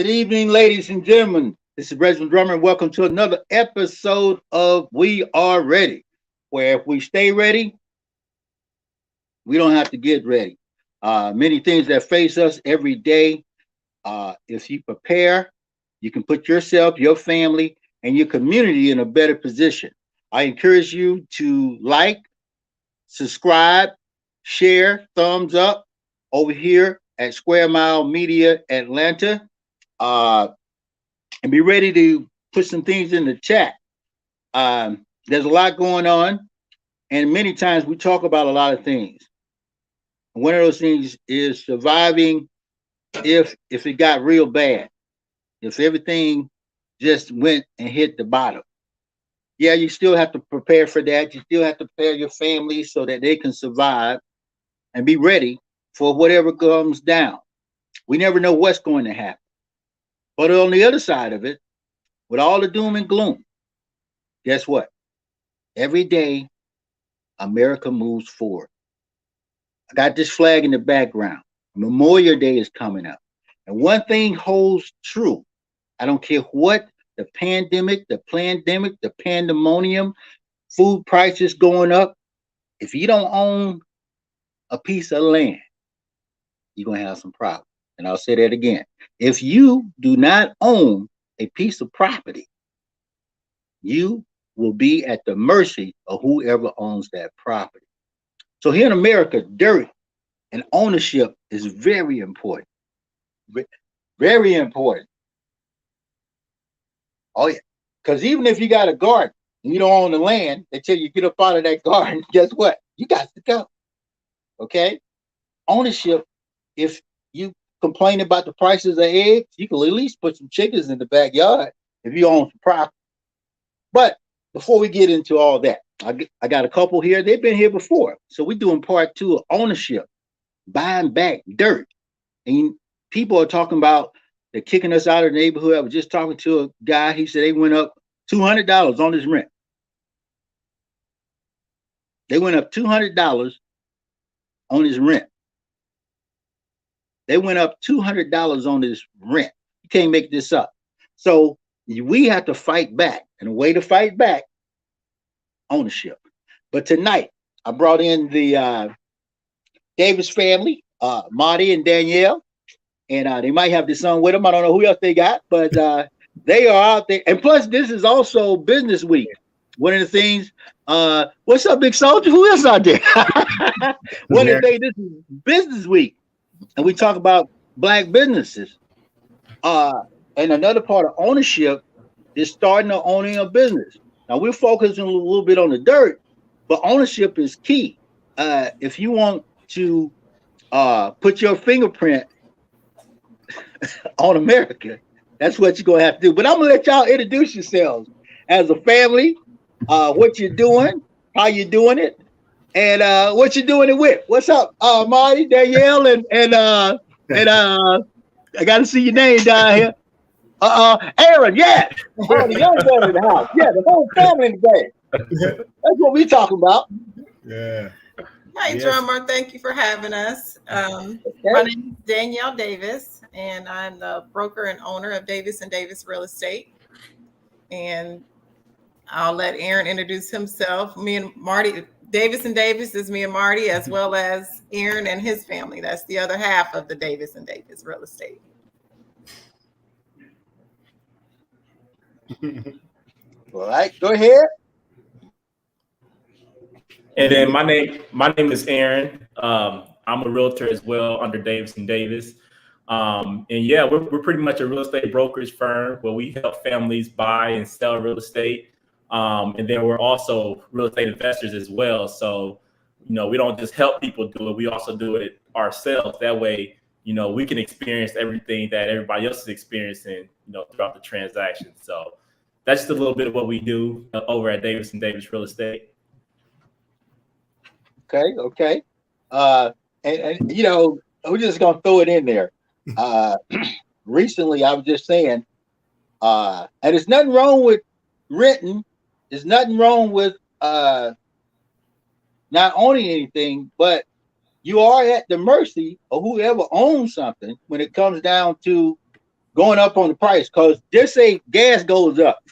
Good evening, ladies and gentlemen. This is Reginal Drummer, and welcome to another episode of We Are Ready, where if we stay ready, we don't have to get ready. Many things that face us every day. If you prepare, you can put yourself, your family, and your community in a better position. I encourage you to like, subscribe, share, thumbs up over here at Square Mile Media Atlanta. Uh, and be ready to put some things in the chat. There's a lot going on, and many times we talk about a lot of things. One of those things is surviving if it got real bad, if everything just went and hit the bottom. Yeah, you still have to prepare for that. You still have to prepare your family so that they can survive and be ready for whatever comes down. We never know what's going to happen. But on the other side of it, with all the doom and gloom, guess what? Every day, America moves forward. I got this flag in the background. Memorial Day is coming up. And one thing holds true. I don't care what the pandemic, the pandemonium, food prices going up. If you don't own a piece of land, you're going to have some problems. And I'll say that again. If you do not own a piece of property, you will be at the mercy of whoever owns that property. So here in America, dirt and ownership is very important. Very important. Oh, yeah. Because even if you got a garden and you don't own the land, until you get up out of that garden, guess what? You got to go. Okay? Ownership, if you complain about the prices of eggs, you can at least put some chickens in the backyard if you own some property. But before we get into all that, I got a couple here. They've been here before. So we're doing part 2 of ownership, buying back dirt. And people are talking about they're kicking us out of the neighborhood. I was just talking to a guy. He said they went up $200 on his rent. They went up $200 on his rent. They went up $200 on his rent. You can't make this up. So we have to fight back. And the way to fight back, ownership. But tonight, I brought in the Davis family, Marty and Danielle. And they might have their son with them. I don't know who else they got, but they are out there. And plus, this is also Business Week. One of the things, what's up, Big Soldier? Who else out there? One of the things, this is Business Week. And we talk about Black businesses. And another part of ownership is starting or owning a business. Now, we're focusing a little bit on the dirt, but ownership is key. If you want to put your fingerprint on America, that's what you're going to have to do. But I'm going to let y'all introduce yourselves as a family, what you're doing, how you're doing it, and what you're doing it with. What's up, Marty, Danielle, and I got to see your name down here. Aaron, yes. Oh, the young boy in the house. Yeah, the whole family in the game. That's what we talking about. Yeah. Hi, yes. Drummer. Thank you for having us. My name is Danielle Davis, and I'm the broker and owner of Davis and Davis Real Estate. And I'll let Aaron introduce himself. Me and Marty, Davis and Davis is me and Marty, as well as Aaron and his family. That's the other half of the Davis and Davis Real Estate. All right, go ahead. And then my name is Aaron. I'm a realtor as well under Davis and Davis. And yeah, we're pretty much a real estate brokerage firm where we help families buy and sell real estate. And then we're also real estate investors as well. So, we don't just help people do it. We also do it ourselves. That way, we can experience everything that everybody else is experiencing, throughout the transaction. So that's just a little bit of what we do over at Davis and Davis Real Estate. Okay. And we're just gonna throw it in there. Recently, I was just saying, and there's nothing wrong with renting. There's nothing wrong with not owning anything, but you are at the mercy of whoever owns something when it comes down to going up on the price. Because just say gas goes up.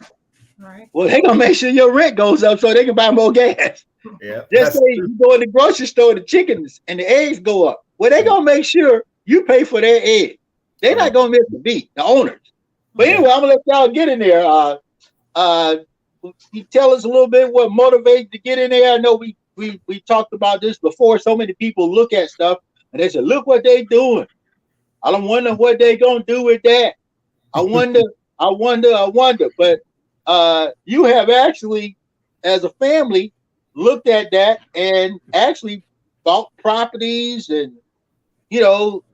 Right. Well, they're gonna make sure your rent goes up so they can buy more gas. Yeah. Just say you go in the grocery store, the chickens and the eggs go up. Well, they're gonna make sure you pay for their eggs. They're not gonna miss the beat, the owners. But anyway, I'm gonna let y'all get in there. You tell us a little bit what motivates to get in there. I know we talked about this before. So many people look at stuff and they say, "Look what they doing." I don't wonder what they gonna do with that. I wonder. But you have actually, as a family, looked at that and actually bought properties and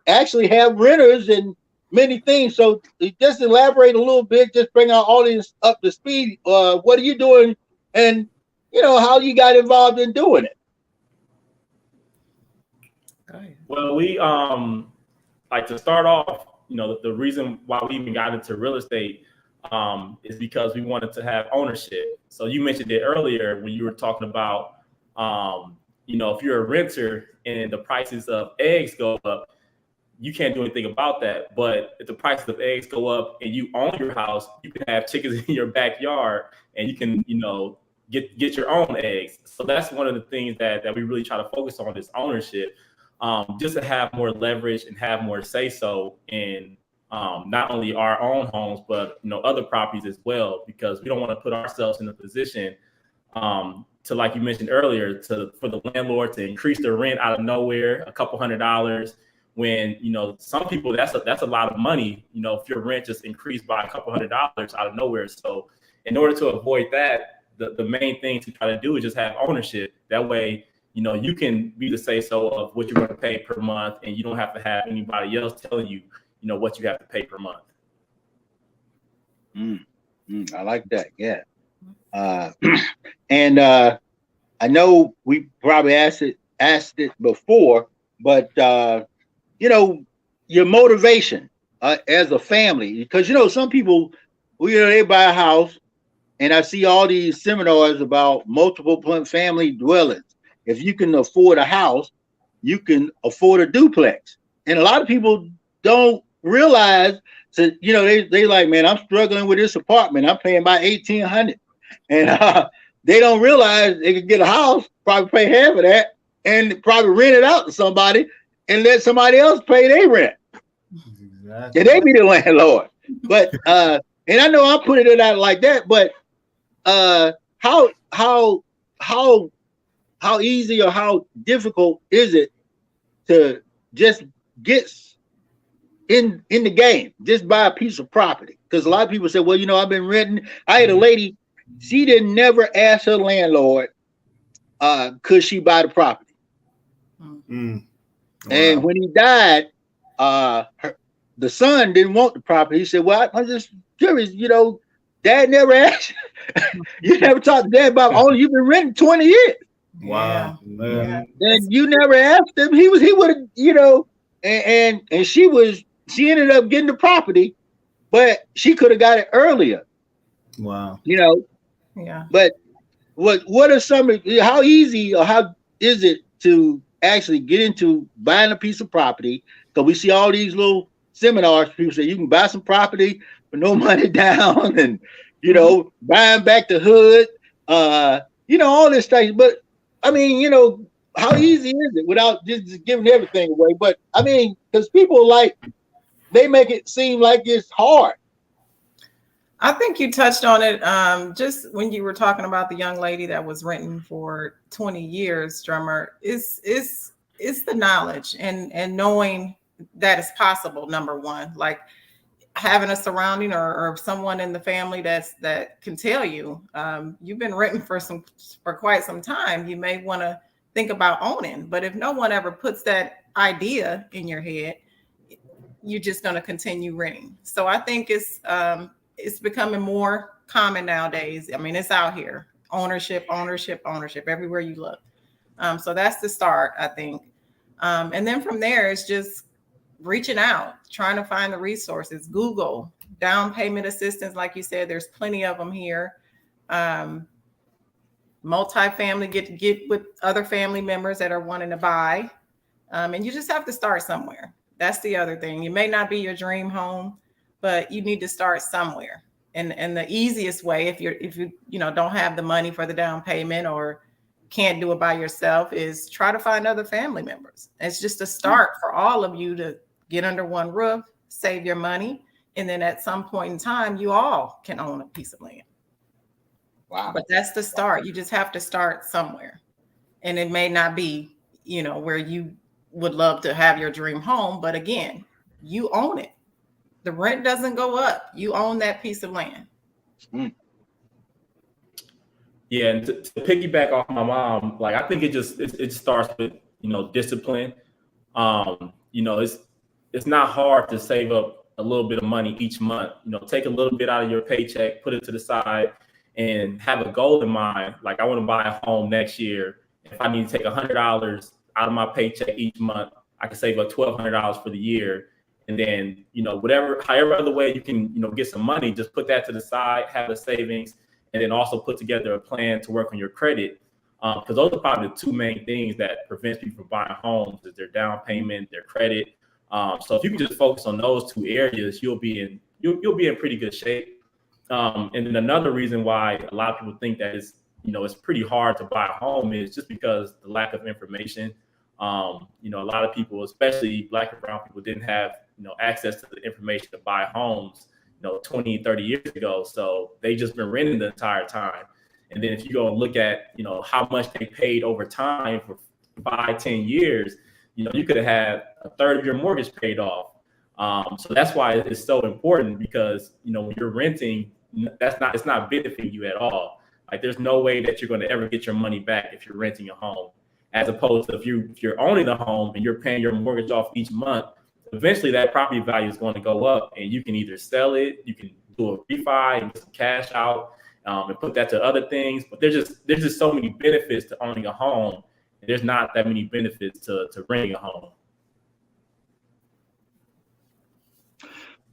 actually have renters and many things. So just elaborate a little bit, just bring our audience up to speed. What are you doing and how you got involved in doing it? Well, we like to start off, the reason why we even got into real estate is because we wanted to have ownership. So you mentioned it earlier when you were talking about if you're a renter and the prices of eggs go up, you can't do anything about that. But if the prices of eggs go up and you own your house, you can have chickens in your backyard and you can, get your own eggs. So that's one of the things that we really try to focus on is ownership, just to have more leverage and have more say so in not only our own homes, but other properties as well, because we don't want to put ourselves in a position to, like you mentioned earlier, for the landlord to increase their rent out of nowhere, a couple $100s, when some people that's a lot of money. If your rent just increased by a couple $100 out of nowhere. So in order to avoid that, the main thing to try to do is just have ownership. That way, you can be the say so of what you're going to pay per month, and you don't have to have anybody else telling you, what you have to pay per month. I like that. Yeah. And I know we probably asked it before, but your motivation as a family, because some people, they buy a house, and I see all these seminars about multiple family dwellings. If you can afford a house, you can afford a duplex, and a lot of people don't realize that they like, man, I'm struggling with this apartment. I'm paying about $1,800, and they don't realize they could get a house, probably pay half of that, and probably rent it out to somebody and let somebody else pay their rent. Exactly. And they be the landlord. But and I know I'm putting it out like that, but how easy or how difficult is it to just get in the game, just buy a piece of property? Because a lot of people say, well, I've been renting. I had a lady, she didn't never ask her landlord could she buy the property. Wow. And when he died, the son didn't want the property. He said, well, I'm just curious, Dad never asked you never talked to Dad about only you've been renting 20 years. Wow. Yeah. And you never asked him. He would have, and she ended up getting the property, but she could have got it earlier. Wow. Yeah. But what are how easy or how is it to actually get into buying a piece of property? Because we see all these little seminars, people say you can buy some property for no money down and, buying back the hood, all this stuff. But I mean, how easy is it without just giving everything away? But I mean, because people they make it seem like it's hard. I think you touched on it just when you were talking about the young lady that was renting for 20 years, Drummer. It's the knowledge and knowing that it's possible, number one. Like having a surrounding or someone in the family that can tell you, you've been renting for quite some time. You may want to think about owning. But if no one ever puts that idea in your head, you're just going to continue renting. So I think it's becoming more common nowadays. I mean, it's out here. Ownership, everywhere you look. So that's the start, I think. And then from there, it's just reaching out, trying to find the resources. Google, down payment assistance, like you said, there's plenty of them here. Multifamily, get with other family members that are wanting to buy. And you just have to start somewhere. That's the other thing. It may not be your dream home, but you need to start somewhere. And the easiest way, if you don't have the money for the down payment or can't do it by yourself, is try to find other family members. It's just a start for all of you to get under one roof, save your money, and then at some point in time, you all can own a piece of land. Wow. But that's the start. You just have to start somewhere. And it may not be, where you would love to have your dream home, but again, you own it. The rent doesn't go up. You own that piece of land. Yeah, and to piggyback off my mom, like I think it starts with discipline. It's not hard to save up a little bit of money each month. Take a little bit out of your paycheck, put it to the side, and have a goal in mind. Like, I want to buy a home next year. If I need to take $100 out of my paycheck each month, I can save up $1,200 for the year. And then, however other way you can, get some money, just put that to the side, have a savings, and then also put together a plan to work on your credit. Because those are probably the two main things that prevents people from buying homes, is their down payment, their credit. So if you can just focus on those two areas, you'll be in pretty good shape. And then another reason why a lot of people think that it's pretty hard to buy a home is just because the lack of information. A lot of people, especially Black and brown people, didn't have access to the information to buy homes 20, 30 years ago. So they just been renting the entire time. And then if you go and look at how much they paid over time for 5-10 years, you could have had a third of your mortgage paid off. So that's why it's so important, because when you're renting, it's not benefiting you at all. Like, there's no way that you're going to ever get your money back if you're renting a home, as opposed to if you're owning the home and you're paying your mortgage off each month. Eventually that property value is going to go up, and you can either sell it, you can do a refi and get some cash out, and put that to other things. But there's just so many benefits to owning a home, and there's not that many benefits to renting a home.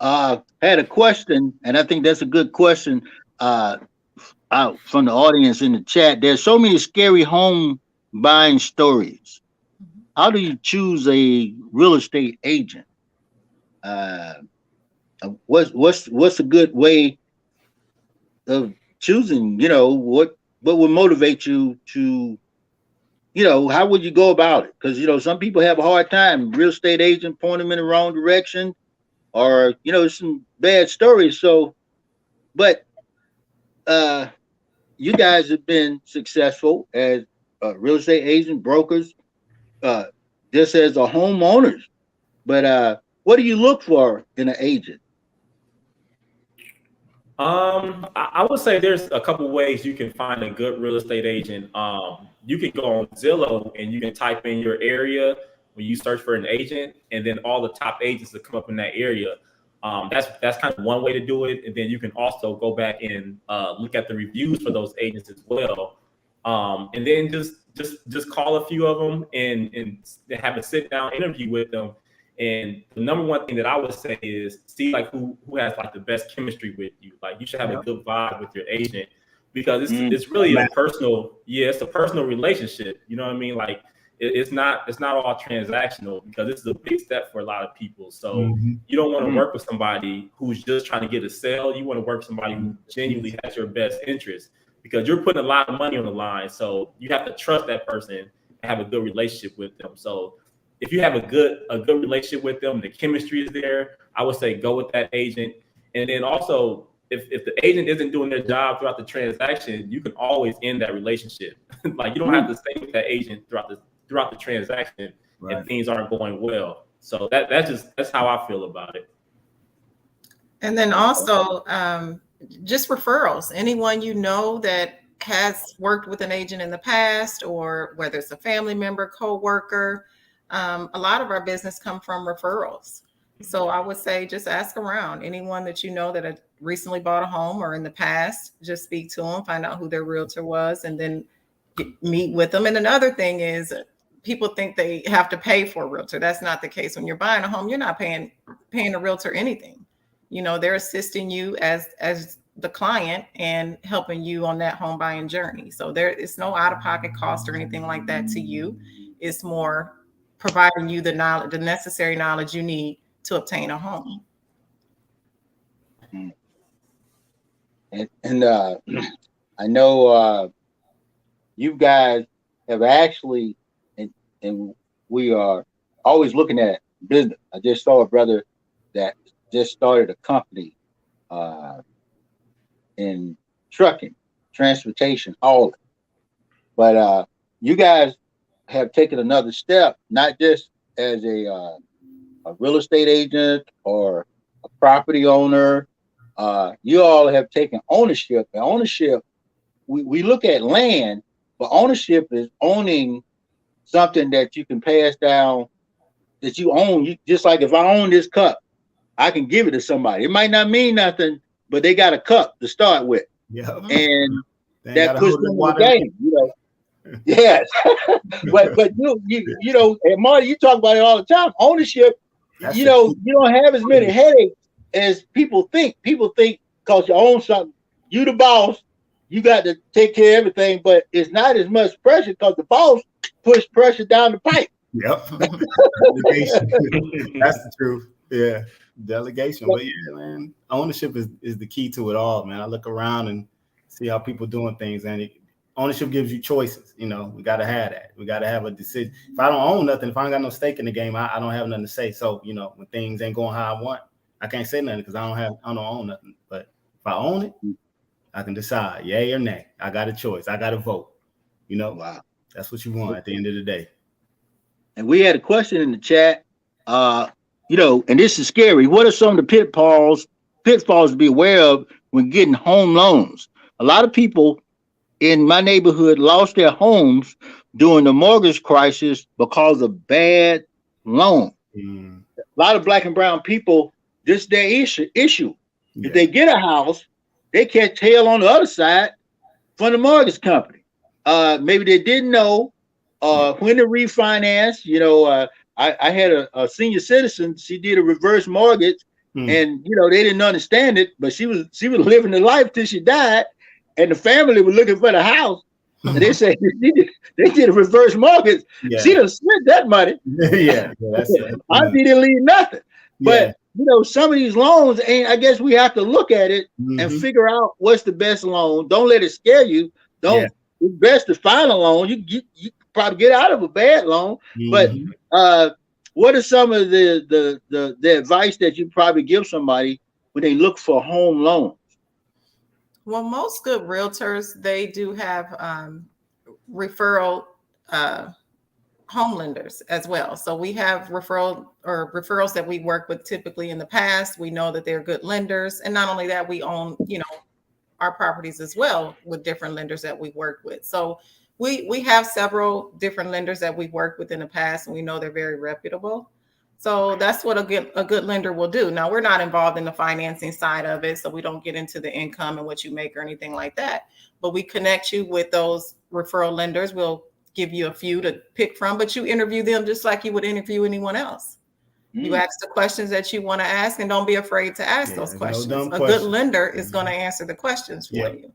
I had a question, and I think that's a good question out from the audience in the chat. There's so many scary home buying stories. How do you choose a real estate agent? What's a good way of choosing? What would motivate you to, how would you go about it? Because some people have a hard time. Real estate agent point them in the wrong direction, or some bad stories. So, but you guys have been successful as real estate agent, brokers, just as a homeowners. But what do you look for in an agent? I would say there's a couple ways you can find a good real estate agent. You can go on Zillow and you can type in your area when you search for an agent, and then all the top agents that come up in that area. That's kind of one way to do it. And then you can also go back and look at the reviews for those agents as well. And then just call a few of them and have a sit down interview with them. And the number one thing that I would say is see like who has like the best chemistry with you. Like, you should have a good vibe with your agent, because it's really a personal relationship. You know what I mean? Like, it's not all transactional, because this is a big step for a lot of people. So you don't want to work with somebody who's just trying to get a sale. You want to work with somebody who genuinely has your best interest, because you're putting a lot of money on the line. So you have to trust that person and have a good relationship with them. So if you have a good relationship with them, the chemistry is there, I would say go with that agent. And then also, if the agent isn't doing their job throughout the transaction, you can always end that relationship. Like, you don't have to stay with that agent throughout the transaction if things aren't going well. So that's how I feel about it. And then also just referrals. Anyone that has worked with an agent in the past, or whether it's a family member, co-worker. A lot of our business come from referrals. So I would say just ask around. Anyone that that had recently bought a home or in the past, just speak to them, find out who their realtor was, and then meet with them. And another thing is, people think they have to pay for a realtor. That's not the case. When you're buying a home, you're not paying a realtor anything. They're assisting you as the client and helping you on that home buying journey. So there is no out-of-pocket cost or anything like that to you. It's more providing you the necessary knowledge you need to obtain a home. And I know you guys have actually, and we are always looking at business. I just saw a brother that just started a company in trucking, transportation, hauling. But you guys have taken another step, not just as a real estate agent or a property owner. You all have taken ownership. And ownership, we look at land, but ownership is owning something that you can pass down, that you own. You, just like if I own this cup, I can give it to somebody. It might not mean nothing, but they got a cup to start with. Yeah. And that puts them in the game, you know. Yes. but you know, and Marty, you talk about it all the time. Ownership, you know, you don't have as many headaches as people think. People think because you own something, you the boss, you got to take care of everything, but it's not as much pressure because the boss push pressure down the pipe. Yep. Delegation. That's the truth. Yeah. Delegation. But yeah, man, ownership is the key to it all, man. I look around and see how people doing things, and ownership gives you choices. You know, we got to have that. We got to have a decision. If I don't own nothing, if I ain't got no stake in the game, I don't have nothing to say. So, you know, when things ain't going how I want, I can't say nothing because I don't own nothing. But if I own it, I can decide yay or nay. I got a choice. I got a vote. You know, wow, that's what you want at the end of the day. And we had a question in the chat. You know, and this is scary. What are some of the pitfalls to be aware of when getting home loans? A lot of people in my neighborhood lost their homes during the mortgage crisis because of bad loan. A lot of black and brown people, this is their issue. Yeah. If they get a house, they catch hell on the other side from the mortgage company. Maybe they didn't know when to refinance. You know, I had a senior citizen. She did a reverse mortgage, and you know they didn't understand it, but she was living the life till she died, and the family was looking for the house, and they said they did a reverse mortgage. Yeah. She done spent that money. Yeah, that's it. I didn't leave nothing. But you know, some of these loans, and I guess we have to look at it and figure out what's the best loan. Don't let it scare you. Don't. It's best to find a loan. You probably get out of a bad loan, but what are some of the advice that you probably give somebody when they look for home loans? Well, most good realtors, they do have referral home lenders as well. So we have referrals that we work with typically in the past. We know that they're good lenders, and not only that, we own, you know, our properties as well with different lenders that we work with. So we have several different lenders that we've worked with in the past, and we know they're very reputable. So that's what a good lender will do. Now, we're not involved in the financing side of it, so we don't get into the income and what you make or anything like that. But we connect you with those referral lenders. We'll give you a few to pick from, but you interview them just like you would interview anyone else. You ask the questions that you want to ask, and don't be afraid to ask those questions. No a good lender is going to answer the questions for you.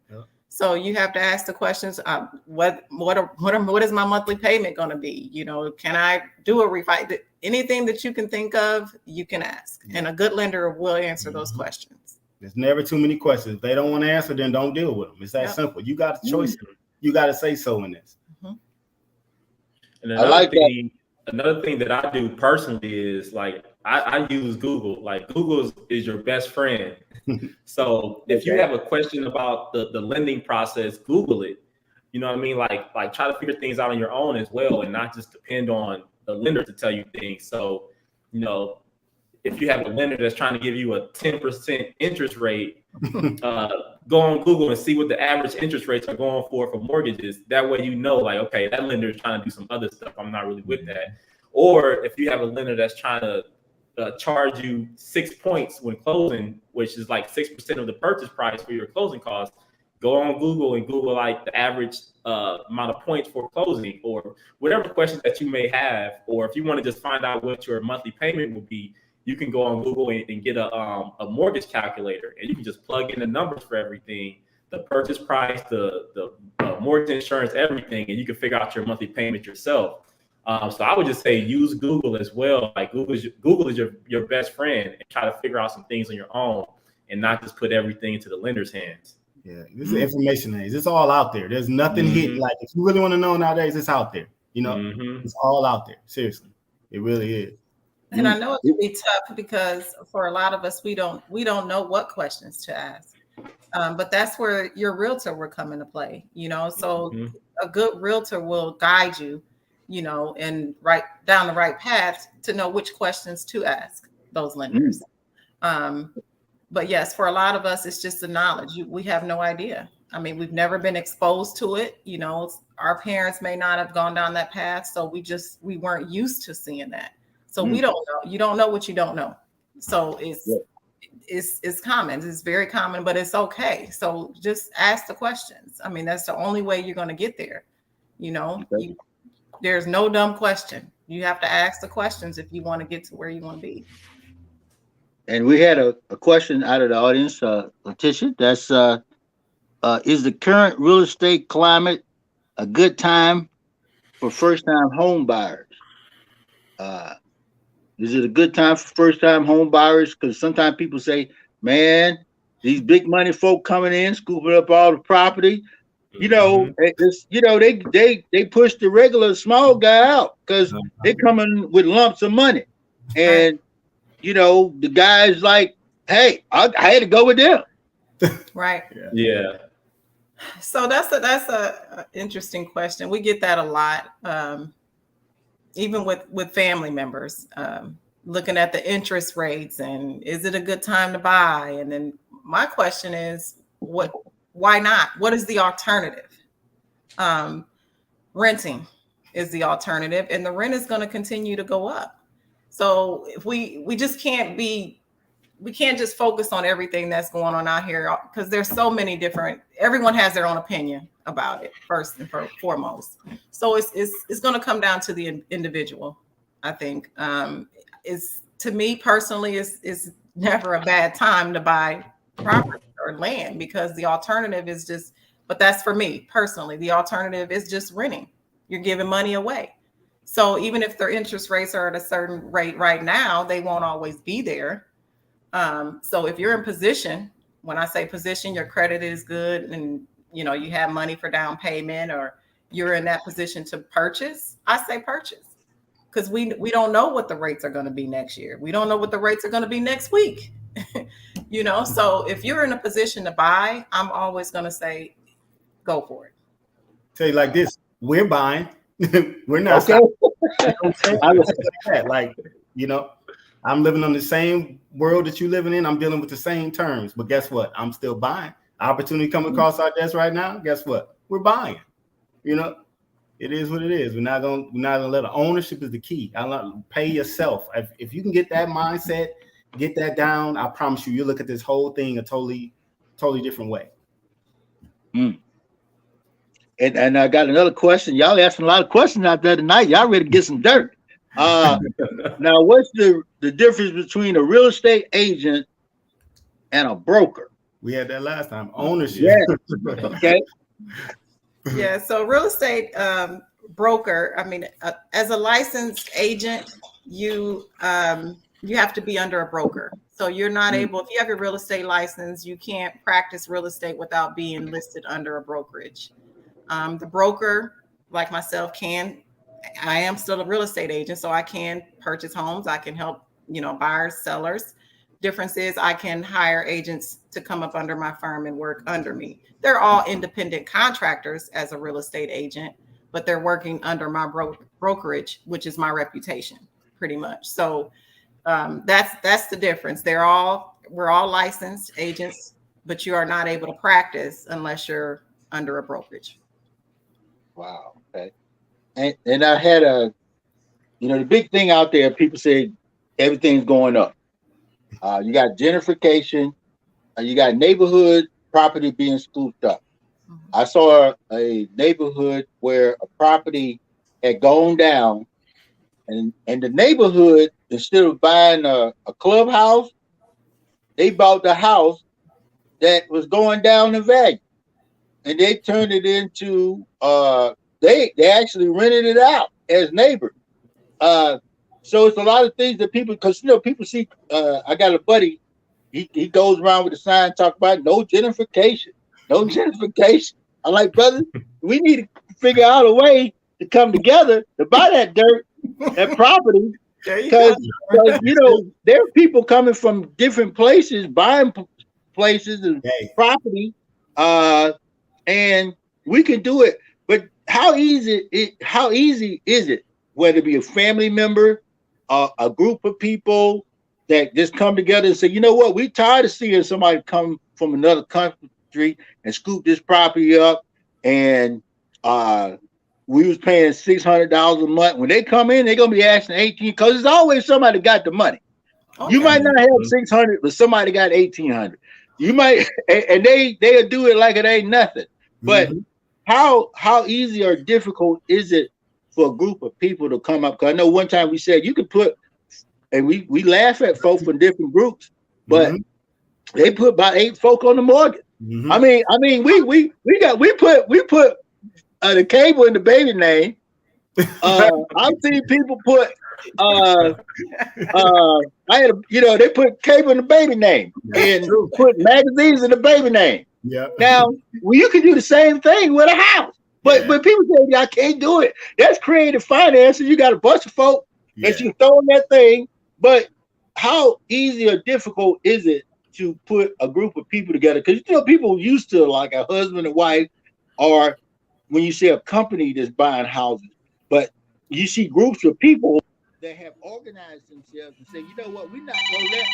So you have to ask the questions. What is my monthly payment going to be? You know, can I do a refi? Anything that you can think of, you can ask, and a good lender will answer those questions. There's never too many questions. If they don't want to answer, then don't deal with them. It's that simple. You got a choice. You got to say so in this. And another thing that I do personally is like I use Google. Like Google is your best friend. So if you have a question about the lending process, Google it. You know what I mean? Like try to figure things out on your own as well, and not just depend on the lender to tell you things. So, you know, if you have a lender that's trying to give you a 10% interest rate, go on Google and see what the average interest rates are going for mortgages. That way, you know, like, okay, that lender is trying to do some other stuff. I'm not really with that. Or if you have a lender that's trying to charge you 6 points when closing, which is like 6% of the purchase price for your closing costs, go on Google and Google like the average amount of points for closing, or whatever questions that you may have. Or if you want to just find out what your monthly payment will be, you can go on Google and get a mortgage calculator, and you can just plug in the numbers for everything, the purchase price, the mortgage insurance, everything, and you can figure out your monthly payment yourself. So I would just say use Google as well. Like Google is your best friend, and try to figure out some things on your own and not just put everything into the lender's hands. Yeah, this is information age. It's all out there. There's nothing hidden. Like if you really want to know nowadays, it's out there. You know, it's all out there. Seriously, it really is. And I know it can be tough because for a lot of us, we don't know what questions to ask. But that's where your realtor will come into play. You know, so a good realtor will guide you, you know, and right down the right path to know which questions to ask those lenders. But yes, for a lot of us, it's just the knowledge. We have no idea. I mean, we've never been exposed to it. You know, our parents may not have gone down that path. So we weren't used to seeing that. So we don't know. You don't know what you don't know. So it's common. It's very common, but it's okay. So just ask the questions. I mean, that's the only way you're going to get there. You know, there's no dumb question. You have to ask the questions if you want to get to where you want to be. And we had a question out of the audience, Letitia. That's is the current real estate climate a good time for first-time home buyers? Is it a good time for first-time home buyers? Because sometimes people say, "Man, these big money folk coming in, scooping up all the property." You know, they push the regular small guy out because they coming with lumps of money, and you know, the guy's like, "Hey, I had to go with them." Right. Yeah. So that's a interesting question. We get that a lot, even with family members, looking at the interest rates and is it a good time to buy? And then my question is, why not? What is the alternative? Renting is the alternative, and the rent is going to continue to go up. So if we just can't just focus on everything that's going on out here because there's so many everyone has their own opinion about it first and foremost. So it's going to come down to the individual. I think to me personally, it's never a bad time to buy property or land because the alternative is just, but that's for me personally, the alternative is just renting. You're giving money away. So even if their interest rates are at a certain rate right now, they won't always be there. So if you're in position, when I say position, your credit is good and you know you have money for down payment or you're in that position to purchase, I say purchase because we don't know what the rates are going to be next year. We don't know what the rates are going to be next week. You know, so if you're in a position to buy, I'm always going to say go for it. Tell you like this, we're buying. We're not. Okay. Like, you know, I'm living on the same world that you're living in. I'm dealing with the same terms, but guess what? I'm still buying. Opportunity coming across our desk right now. Guess what? We're buying. You know, it is what it is. We're not gonna let ownership is the key. I love pay yourself. If you can get that mindset, get that down, I promise you, you'll look at this whole thing a totally different way. And I got another question. Y'all asking a lot of questions out there tonight. Y'all ready to get some dirt. Now, what's the difference between a real estate agent and a broker? We had that last time. Ownership. Yeah. Okay. Yeah. So real estate broker, I mean, as a licensed agent, you have to be under a broker. So you're not able, if you have your real estate license, you can't practice real estate without being listed under a brokerage. The broker, like myself, I am still a real estate agent, so I can purchase homes. I can help, you know, buyers, sellers. Difference is I can hire agents to come up under my firm and work under me. They're all independent contractors as a real estate agent, but they're working under my brokerage, which is my reputation, pretty much. So that's the difference. We're all licensed agents, but you are not able to practice unless you're under a brokerage. Wow. Okay. And I had the big thing out there, people say everything's going up. You got gentrification, you got neighborhood property being scooped up. I saw a neighborhood where a property had gone down, and the neighborhood, instead of buying a clubhouse, they bought the house that was going down in value, and they turned it into they actually rented it out as neighbors. So it's a lot of things that people, because people see. I got a buddy, he goes around with a sign talking about no gentrification. no gentrification. I'm like, brother, we need to figure out a way to come together to buy that dirt, that property, because you know there are people coming from different places buying places and property, and we can do it. But how easy is it, whether it be a family member, a group of people that just come together and say, you know what, we tired of seeing somebody come from another country and scoop this property up, and we was paying $600 a month. When they come in, they're gonna be asking 18, because there's always somebody got the monny. Okay. You might not have 600, but somebody got 1,800. You might, and they'll do it like it ain't nothing. But how easy or difficult is it for a group of people to come up? Because I know one time we said you could put, and we laugh at folks from different groups, but they put about 8 folk on the mortgage. I mean, we put the cable in the baby name. I've seen people put they put cable in the baby name and put magazines in the baby name. Yeah. Now, you can do the same thing with a house, but people say I can't do it. That's creative finances. You got a bunch of folk that you throw in that thing. But how easy or difficult is it to put a group of people together? Because people used to like a husband and wife, or when you see a company that's buying houses, but you see groups of people that have organized themselves and say, you know what, we're not going to let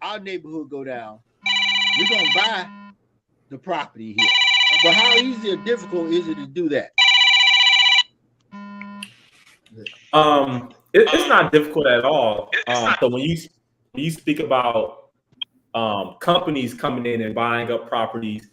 our neighborhood go down. We're going to buy the property here. But how easy or difficult is it to do that? It's not difficult at all. So when you speak about companies coming in and buying up properties,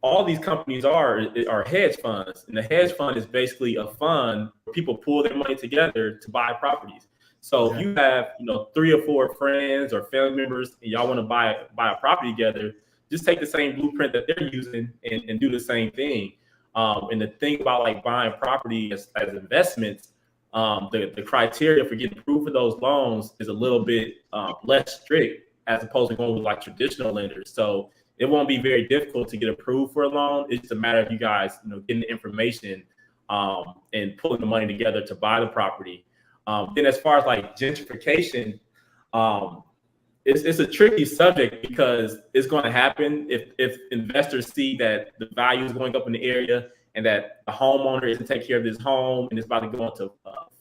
all these companies are hedge funds, and the hedge fund is basically a fund where people pull their money together to buy properties. So if you have 3 or 4 friends or family members and y'all want to buy a property together, just take the same blueprint that they're using and do the same thing. And the thing about like buying property as investments, the criteria for getting approved for those loans is a little bit less strict as opposed to going with like traditional lenders. So it won't be very difficult to get approved for a loan. It's just a matter of you guys, getting the information and pulling the money together to buy the property. Then as far as like gentrification, it's a tricky subject because it's going to happen if investors see that the value is going up in the area and that the homeowner isn't taking care of his home and it's about to go into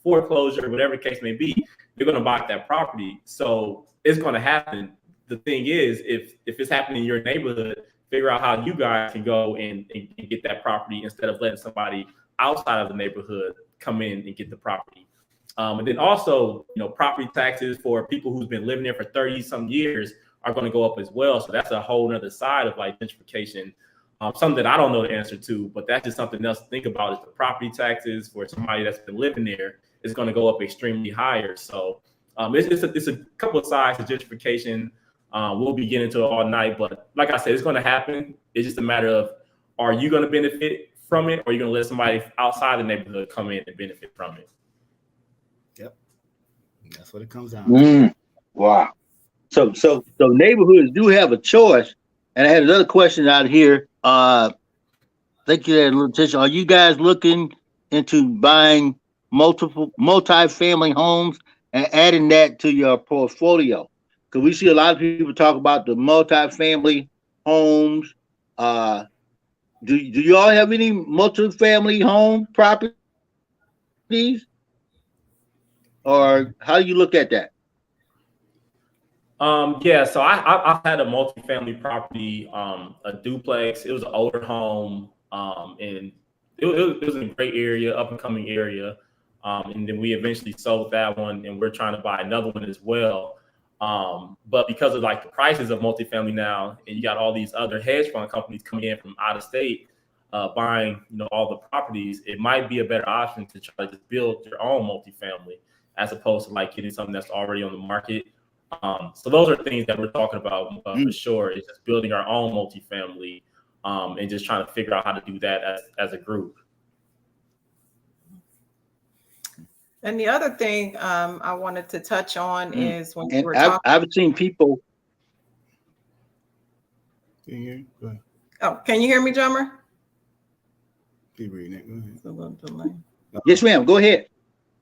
foreclosure, whatever the case may be, they're going to buy that property. So it's going to happen. The thing is, if it's happening in your neighborhood, figure out how you guys can go and get that property instead of letting somebody outside of the neighborhood come in and get the property. And then also, property taxes for people who's been living there for 30 some years are going to go up as well. So that's a whole nother side of like gentrification. Something that I don't know the answer to, but that's just something else to think about is the property taxes for somebody that's been living there is going to go up extremely higher. So it's a couple of sides of gentrification. We'll be getting into it all night, but like I said, it's going to happen. It's just a matter of, are you going to benefit from it, or are you going to let somebody outside the neighborhood come in and benefit from it? Yep, that's what it comes down to. Wow. So neighborhoods do have a choice. And I had another question out here. Thank you, Letitia. Are you guys looking into buying multi-family homes and adding that to your portfolio? Because we see a lot of people talk about the multi-family homes. Do you all have any multi-family home properties? Or how do you look at that? So I've had a multi-family property, a duplex. It was an older home, and it was in a great area, up and coming area. And then we eventually sold that one, and we're trying to buy another one as well. But because of like the prices of multifamily now, and you got all these other hedge fund companies coming in from out of state, buying all the properties, it might be a better option to try to just build your own multifamily as opposed to like getting something that's already on the market. So those are things that we're talking about for sure. Is just building our own multifamily and just trying to figure out how to do that as a group. And the other thing I wanted to touch on is when we were talking. I've seen people. Oh, can you hear me, Drummer? Keep reading it. Go ahead. It's a little delay. Yes, ma'am. Go ahead.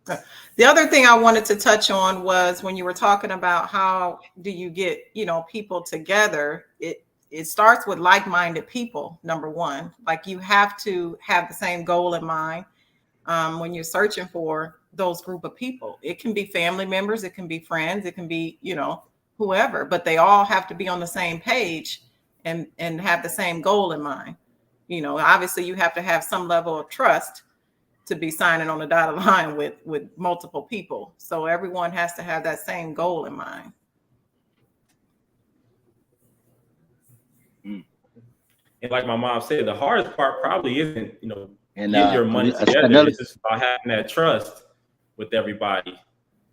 The other thing I wanted to touch on was when you were talking about how do you get, people together, it starts with like-minded people, number one. Like you have to have the same goal in mind when you're searching for those group of people. It can be family members, it can be friends, it can be, whoever, but they all have to be on the same page and have the same goal in mind. Obviously you have to have some level of trust to be signing on the dotted line with multiple people. So everyone has to have that same goal in mind. And like my mom said, the hardest part probably isn't, And getting your money together. another, It's just about having that trust with everybody.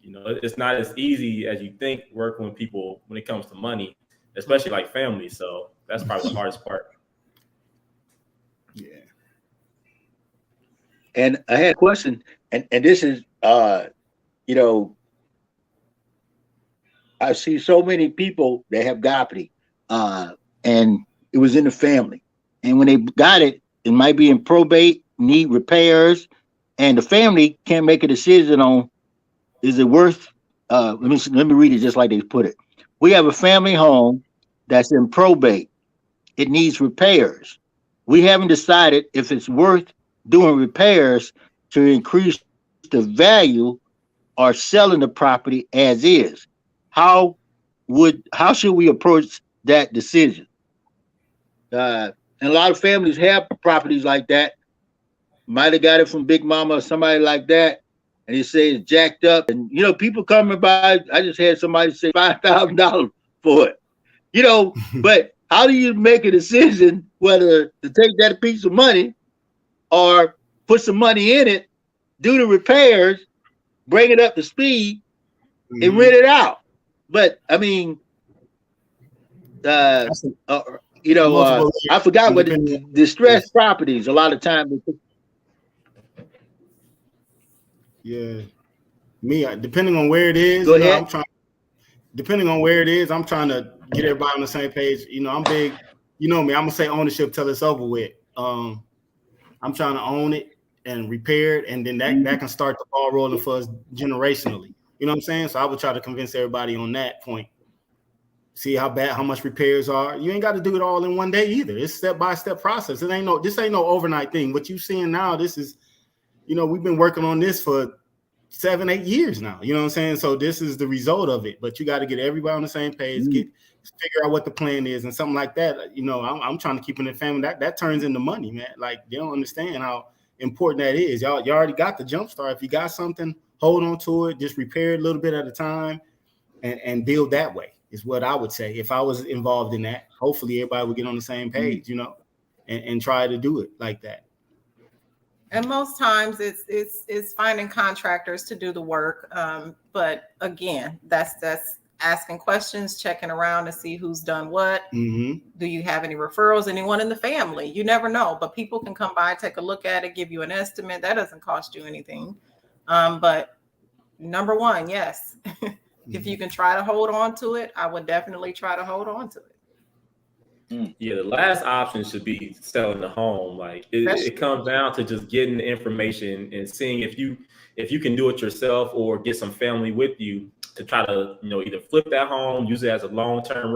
It's not as easy as you think working with people when it comes to money, especially like family. So that's probably the hardest part. Yeah. and I had a question, and this is I see so many people that have property, and it was in the family, and when they got it, it might be in probate, need repairs, and the family can't make a decision on is it worth. Let me read it just like they put it. We have a family home that's in probate. It needs repairs. We haven't decided if it's worth doing repairs to increase the value or selling the property as is. How should we approach that decision? And a lot of families have properties like that. Might have got it from Big Mama or somebody like that, and he say it's jacked up. And people coming by. I just had somebody say $5,000 for it. But how do you make a decision whether to take that piece of money or put some money in it, do the repairs, bring it up to speed, and rent it out? But I mean, I forgot what distressed properties a lot of times. Yeah, me depending on where it is. Go ahead. Depending on where it is, I'm trying to get everybody on the same page. I'm big. Me, I'm gonna say ownership till it's over with. I'm trying to own it and repair it, and then that can start the ball rolling for us generationally. You know what I'm saying? So I would try to convince everybody on that point. See how much repairs are. You ain't got to do it all in one day either. It's step-by-step process. This ain't no overnight thing. What you seeing now, this is, we've been working on this for 7-8 years now. You know what I'm saying? So this is the result of it. But you got to get everybody on the same page, figure out what the plan is, and something like that. I'm trying to keep it in the family. That turns into money, man. Like they don't understand how important that is. Y'all already got the jump start. If you got something, hold on to it. Just repair it a little bit at a time, and build that way. Is what I would say if I was involved in that. Hopefully everybody would get on the same page, and try to do it like that. And most times it's finding contractors to do the work. But again, that's asking questions, checking around to see who's done what. Do you have any referrals? Anyone in the family? You never know, but people can come by, take a look at it, give you an estimate. That doesn't cost you anything. But number one, yes. If you can try to hold on to it, I would definitely try to hold on to it. Yeah, the last option should be selling the home. Like it comes down to just getting the information and seeing if you can do it yourself or get some family with you to try to either flip that home, use it as a long-term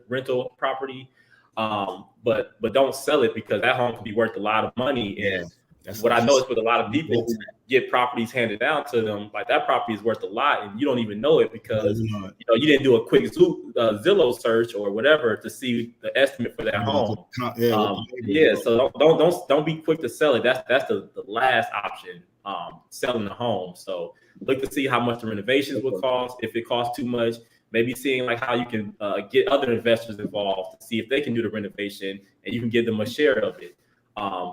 rental property, but don't sell it because that home could be worth a lot of money. And that's what I noticed with a lot of people who get properties handed down to them, like that property is worth a lot and you don't even know it because you didn't do a quick Zillow search or whatever to see the estimate for that home. So don't be quick to sell it. That's the last option, selling the home. So look to see how much the renovations will cost. If it costs too much, maybe seeing like how you can get other investors involved to see if they can do the renovation and you can give them a share of it.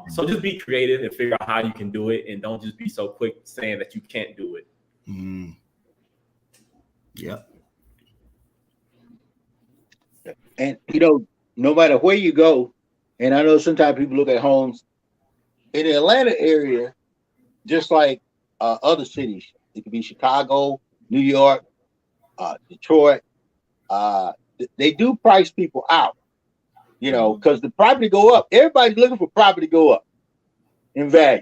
So just be creative and figure out how you can do it, and don't just be so quick saying that you can't do it. Yeah. And no matter where you go, and I know sometimes people look at homes in the Atlanta area, just like other cities. It could be Chicago, New York, Detroit. They do price people out. you know, because the property go up. Everybody's looking for property to go up in value.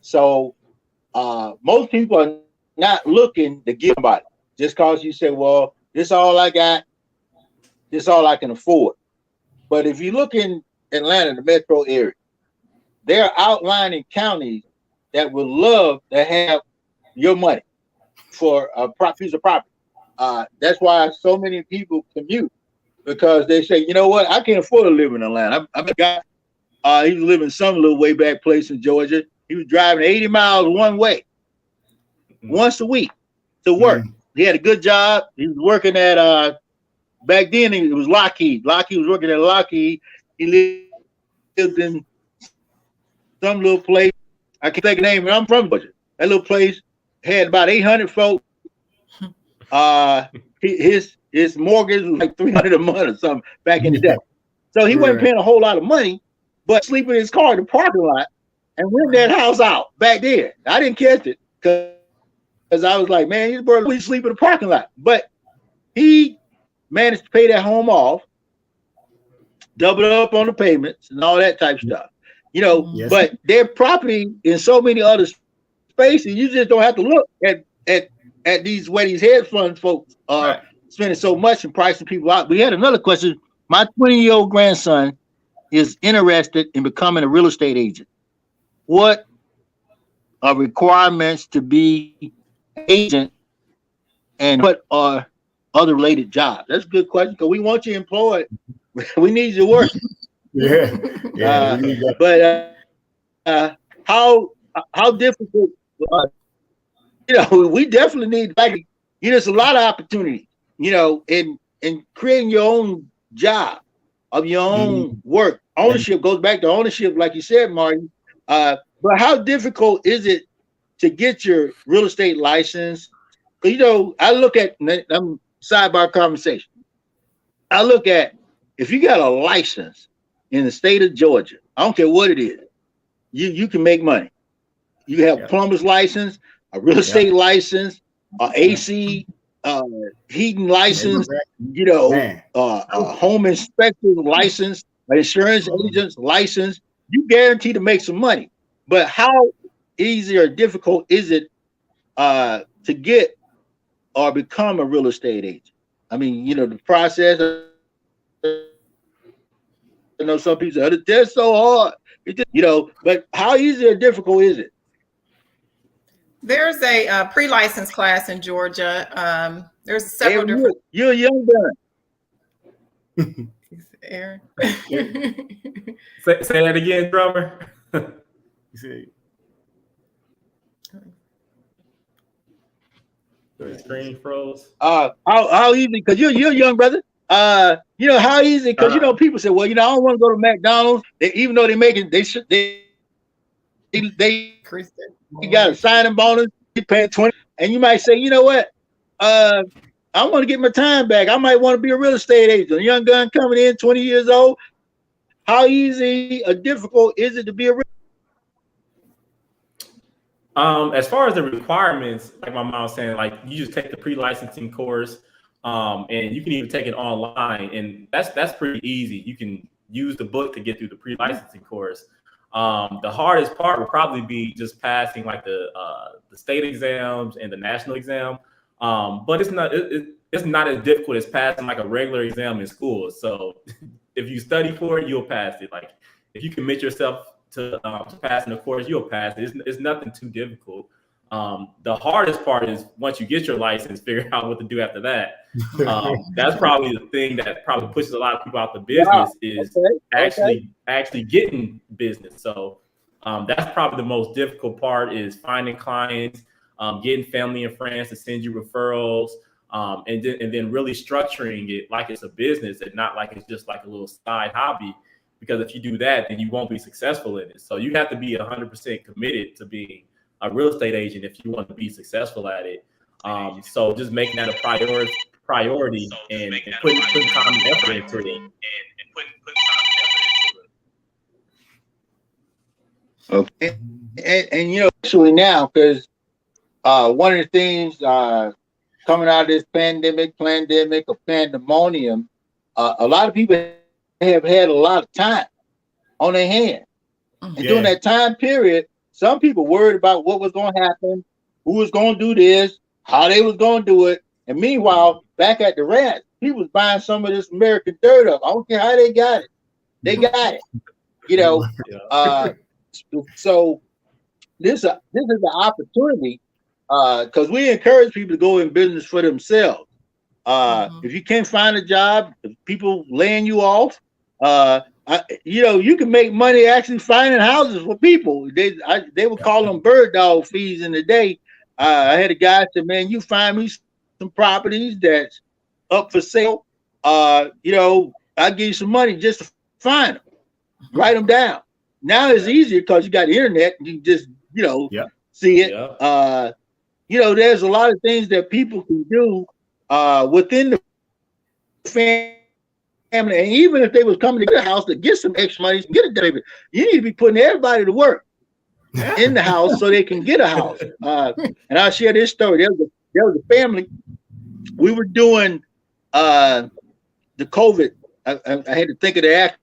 So most people are not looking to give somebody just because you say, well, this is all I got, this is all I can afford. But if you look in Atlanta, the metro area, there are outlying counties that would love to have your money for a piece of property. That's why so many people commute, because they say, you know what, I can't afford to live in Atlanta. I've got he was living some little way back place in Georgia. He was driving 80 miles one way once a week to work. He had a good job. He was working at back then it was Lockheed. Lockheed was working at Lockheed. He lived in some little place. I can't think of the name, but I'm from Georgia. That little place had about 800 folks. His mortgage was like $300 a month or something back in the day. So he wasn't paying a whole lot of money, but sleeping in his car in the parking lot and rent that house out back then. I didn't catch it because I was like, man, this brother, we sleep in the parking lot. But he managed to pay that home off, double up on the payments and all that type of stuff. You know, but their property in so many other spaces, you just don't have to look at these where these hedge fund folks are spending so much and pricing people out. We had another question. My 20-year-old grandson is interested in becoming a real estate agent. What are requirements to be an agent, and what are other related jobs? That's a good question, because we want you employed. We need you working. But how difficult? You know, we definitely need. Like, you know, there's a lot of opportunity. You know, in creating your own job of your own work. Ownership goes back to ownership, like you said, Marty. But how difficult is it to get your real estate license? You know, I look at sidebar conversation. I look at, if you got a license in the state of Georgia, I don't care what it is, you can make money. You have a plumber's license, a real estate license, AC heating license, you know, a home inspector license, an insurance agent's license. You guarantee to make some money. But how easy or difficult is it to get or become a real estate agent? I mean, you know, the process. I know some people say, that's so hard. You know, but how easy or difficult is it? There's a pre-license class in Georgia. There's several different. You're a young gun. Aaron. Say that again, drummer. The screen froze. How easy? Because you're a young brother. You know how easy? Because you know people say, well, you know, I don't want to go to McDonald's. Even though they're making, they got a signing bonus. You pay 20, and you might say, you know what? I want to get my time back. I might want to be a real estate agent. A young gun coming in, 20 years old. How easy or difficult is it to be a real? As far as the requirements, like my mom was saying, like you just take the pre-licensing course, and you can even take it online, and that's pretty easy. You can use the book to get through the pre-licensing course. The hardest part will probably be just passing like the state exams and the national exam. But it's not as difficult as passing like a regular exam in school. So if you study for it, you'll pass it. Like if you commit yourself to passing the course, you'll pass it. It's nothing too difficult. The hardest part is once you get your license, figure out what to do after that. That's probably the thing that probably pushes a lot of people out the business is actually getting business. So that's probably the most difficult part is finding clients, getting family and friends to send you referrals, and then really structuring it like it's a business and not like it's just like a little side hobby. Because if you do that, then you won't be successful in it. So you have to be 100% committed to being a real estate agent if you want to be successful at it. So just making that a priority and putting time and effort into it. Okay, and you know, especially now, because one of the things coming out of this pandemic or pandemonium, a lot of people have had a lot of time on their hands. And during that time period, some people worried about what was going to happen, who was going to do this, how they was going to do it. And meanwhile, back at the ranch, people was buying some of this American dirt up. I don't care how they got it. They got it. You know, so this is an opportunity because we encourage people to go in business for themselves. If you can't find a job, if people laying you off, you can make money actually finding houses for people. They would call them bird dog fees in the day. I had a guy say, man, you find me some properties that's up for sale. I'll give you some money just to find them. Write them down. Now it's easier because you got the internet and you just, see it. There's a lot of things that people can do within the family. And even if they was coming to the house to get some extra money, get a David, you need to be putting everybody to work in the house so they can get a house. And I'll share this story. There was a family. We were doing the COVID. I had to think of the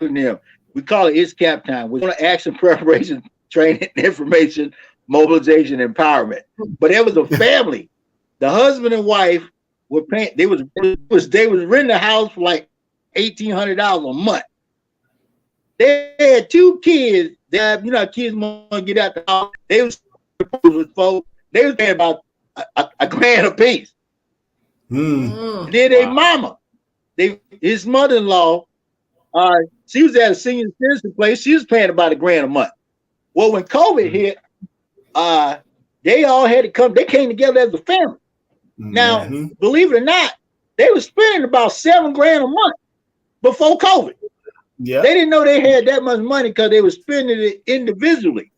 acronym. We call it It's Cap Time. We're going to action, preparation, training, information, mobilization, empowerment. But it was a family. The husband and wife were paying. They was renting a house for like $1,800 a month. They had 2 kids. Kids want to get out the house. They was paying about a grand a piece. Then their mama, his mother-in-law, she was at a senior citizen place. She was paying about $1,000 a month. Well, when COVID hit, they all had to come. They came together as a family. Now, believe it or not, they were spending about $7,000 a month before COVID. Yeah, they didn't know they had that much money because they were spending it individually.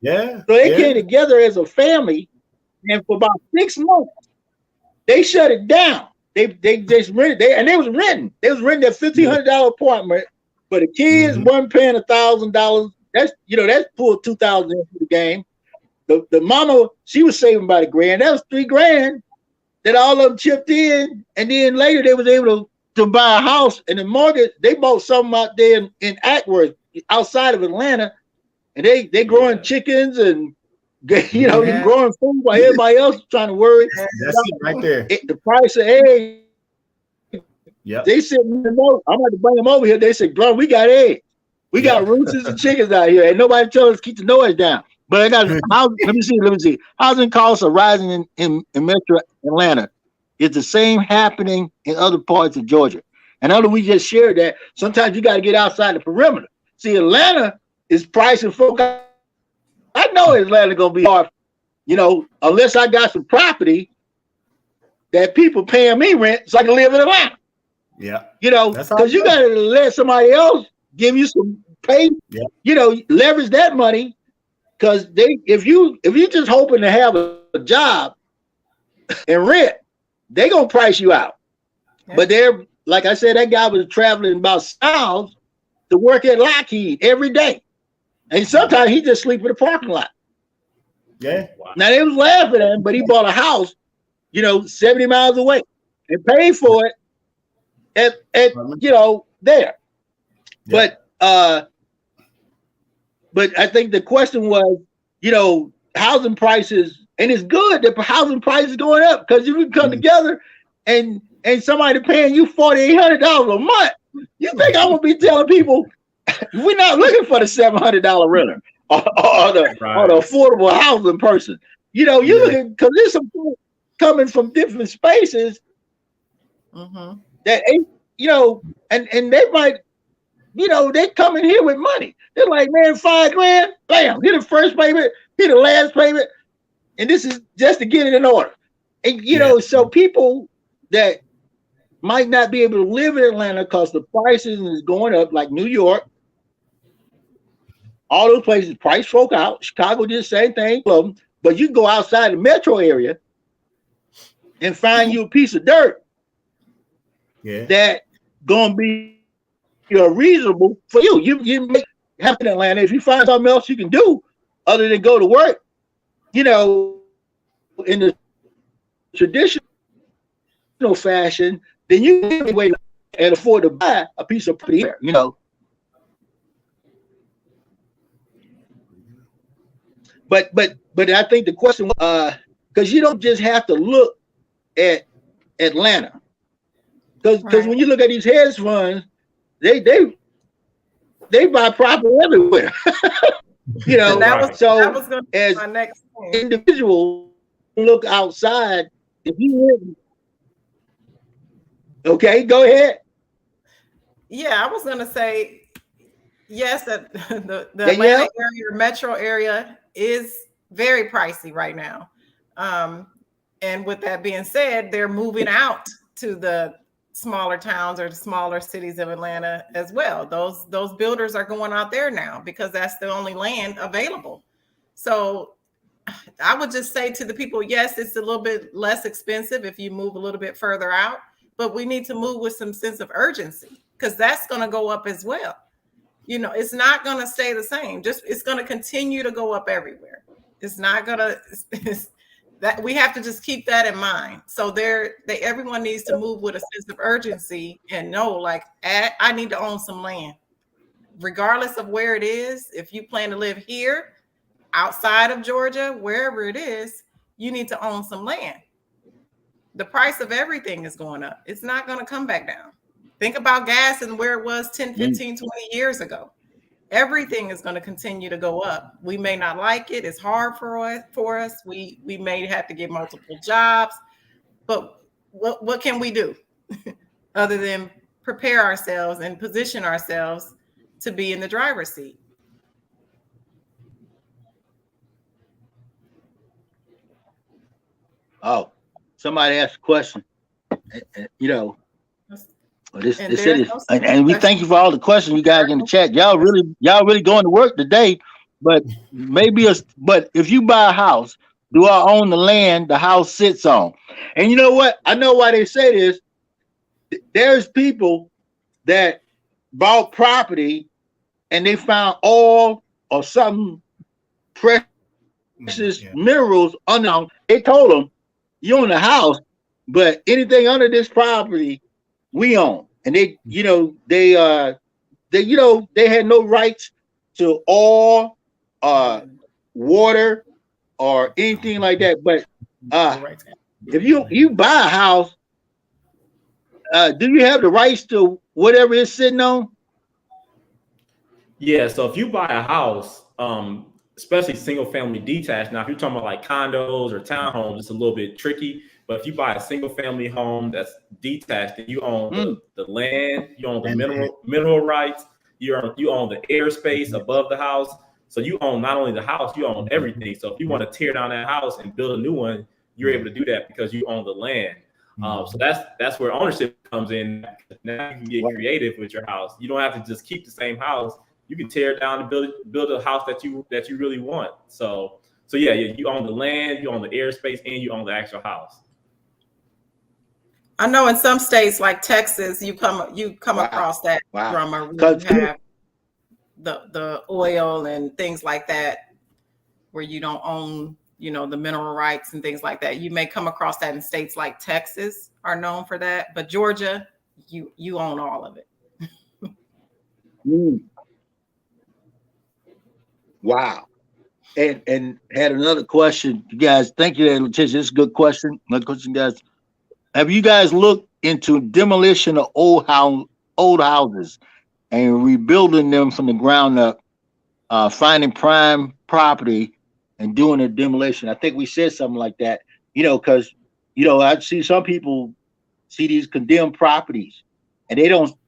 Yeah. So they came together as a family, and for about 6 months, they shut it down. They just rented. They was renting. They was renting that $1,500 apartment, but the kids weren't paying $1,000. That's pulled $2,000 into the game. The mama, she was saving about $1,000. That was $3,000 that all of them chipped in, and then later they was able to buy a house. And the mortgage, they bought something out there in Atworth, outside of Atlanta, and they growing chickens and growing food while everybody else is trying to worry. That's it right there. The price of eggs. Yeah. They said, no, I'm about to bring them over here. They said, bro, we got eggs. We got roosters and chickens out here, and nobody tell us to keep the noise down. But I got let me see. Housing costs are rising in Metro Atlanta. It's the same happening in other parts of Georgia. And although we just shared that, sometimes you got to get outside the perimeter. See, Atlanta is pricing folk. I know Atlanta gonna be hard, unless I got some property that people paying me rent so I can live in Atlanta. Yeah. Because you gotta let somebody else give you some pay, leverage that money. Because if you just hoping to have a job and rent, they gonna price you out. Yeah. But they're, like I said, that guy was traveling about south to work at Lockheed every day. And sometimes he just sleep in the parking lot. Yeah. Wow. Now they was laughing at him, but he bought a house, 70 miles away and paid for it at there. Yeah. But I think the question was, housing prices, and it's good that housing prices going up, because if we come together and somebody paying you $4,800 a month, you think I'm gonna be telling people we're not looking for the $700 renter or the affordable housing person? You're looking, because there's some people coming from different spaces that and they might, they come in here with money. They're like, man, $5,000, bam, hit the first payment, hit the last payment, and this is just to get it in order. And so people that might not be able to live in Atlanta because the prices is going up, like New York, all those places price folk out. Chicago did the same thing, but you can go outside the metro area and find you a piece of dirt that gonna be reasonable for you. You make happen in Atlanta. If you find something else you can do other than go to work, in the traditional fashion, then you can wait and afford to buy a piece of property here, But I think the question, because you don't just have to look at Atlanta, because when you look at these hedge funds, they buy property everywhere. That was going to be my next point. Individuals look outside. If you okay, go ahead. Yeah, I was going to say yes. That the Atlanta area, metro area, is very pricey right now. And with that being said, they're moving out to the smaller towns or the smaller cities of Atlanta as well. Those builders are going out there now because that's the only land available. So I would just say to the people, yes, it's a little bit less expensive if you move a little bit further out, but we need to move with some sense of urgency because that's going to go up as well. It's not going to stay the same. It's going to continue to go up everywhere. It's not going to. That we have to just keep that in mind. So everyone needs to move with a sense of urgency and know, like, I need to own some land, regardless of where it is. If you plan to live here, outside of Georgia, wherever it is, you need to own some land. The price of everything is going up. It's not going to come back down. Think about gas and where it was 10, 15, 20 years ago. Everything is going to continue to go up. We may not like it. It's hard for us. We may have to get multiple jobs, but what can we do other than prepare ourselves and position ourselves to be in the driver's seat? Oh, somebody asked a question. And we thank you for all the questions you guys in the chat. Y'all really going to work today. But but if you buy a house, do I own the land the house sits on? And you know what? I know why they say this. There's people that bought property and they found oil or some precious minerals unknown. They told them, you own the house, but anything under this property we own. And they had no rights to oil, water, or anything like that. But if you buy a house, do you have the rights to whatever it's sitting on? Yeah. So if you buy a house, especially single family detached, now if you're talking about like condos or townhomes, it's a little bit tricky. But if you buy a single family home that's detached, and you own the land, you own the mineral rights, you own the airspace above the house. So you own not only the house, you own everything. So if you want to tear down that house and build a new one, you're able to do that because you own the land. So that's where ownership comes in. Now you can get creative with your house. You don't have to just keep the same house. You can tear it down and build a house that you really want. So yeah, you own the land, you own the airspace, and you own the actual house. I know in some states like Texas, you come across that drummer where you have the oil and things like that, where you don't own, the mineral rights and things like that. You may come across that in states like Texas are known for that, but Georgia, you own all of it. Wow. And had another question, you guys. Thank you, Letitia. This is a good question. Another question, guys. Have you guys looked into demolition of old houses and rebuilding them from the ground up, finding prime property and doing a demolition? I think we said something like that, because, I see some people see these condemned properties and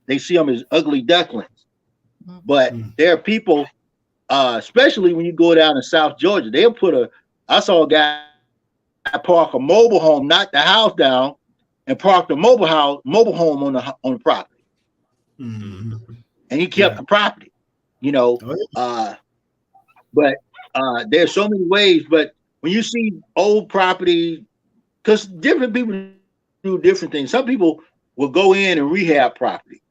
they see them as ugly ducklings. But there are people, especially when you go down to South Georgia, I saw a guy park a mobile home, knock the house down, and parked a mobile home on the property. And he kept the property, but there's so many ways. But when you see old property, because different people do different things. Some people will go in and rehab property.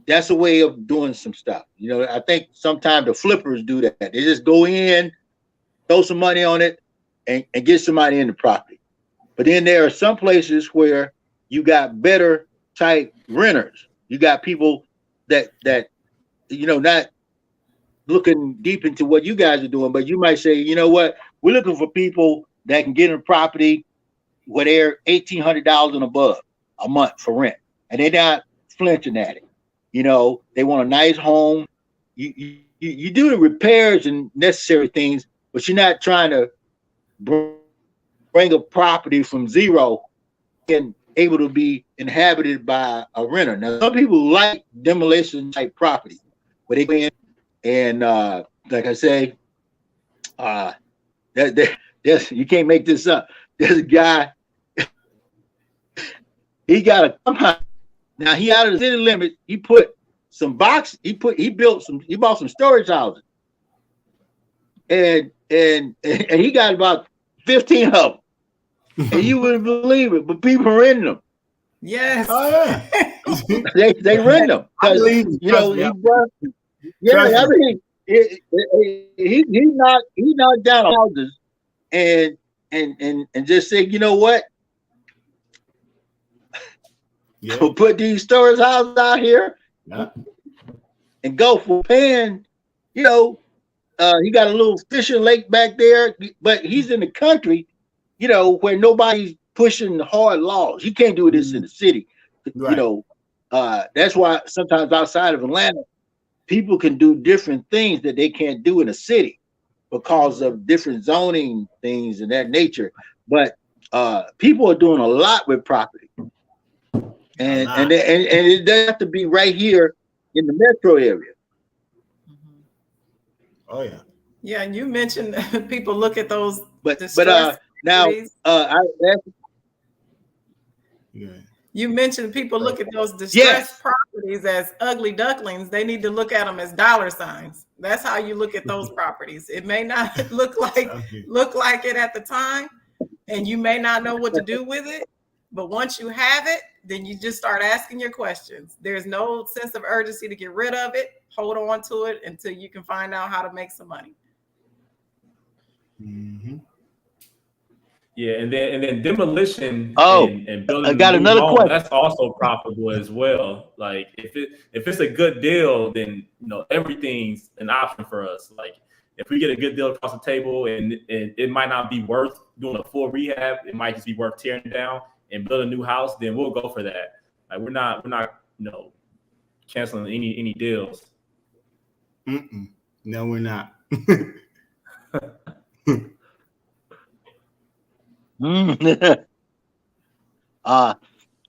That's a way of doing some stuff. I think sometimes the flippers do that. They just go in, throw some money on it, and get somebody in the property. But then there are some places where you got better type renters. You got people that not looking deep into what you guys are doing, but you might say, you know what, we're looking for people that can get in a property where they're $1,800 and above a month for rent, and they're not flinching at it. They want a nice home. You do the repairs and necessary things, but you're not trying to bring a property from zero and able to be inhabited by a renter. Now, some people like demolition type property where they go in and like I say, you can't make this up. There's a guy, he got a compound. Now he out of the city limits. He put some boxes. He bought some storage houses, and he got about 15 of them. And you wouldn't believe it, but people are in them. Yes. Oh yeah. they rent them because I mean he knocked down houses and just said, you know what? Yeah. We'll put these storage houses out here and go for paying. He got a little fishing lake back there, but he's in the country, where nobody's pushing hard laws. You can't do this in the city. Right. That's why sometimes outside of Atlanta, people can do different things that they can't do in a city because of different zoning things and that nature. But people are doing a lot with property. And it doesn't have to be right here in the metro area. Oh yeah. Yeah, and you mentioned people look at those. But now you mentioned people look at those distressed properties as ugly ducklings. They need to look at them as dollar signs. That's how you look at those properties. It may not look like it at the time, and you may not know what to do with it. But once you have it, then you just start asking your questions. There's no sense of urgency to get rid of it. Hold on to it until you can find out how to make some money. Mm-hmm. Yeah, and then demolition and building. I got another question. That's also profitable as well. Like if it's a good deal, then everything's an option for us. Like if we get a good deal across the table, and it might not be worth doing a full rehab, it might just be worth tearing it down and build a new house, then we'll go for that. Like we're not canceling any deals. No, we're not.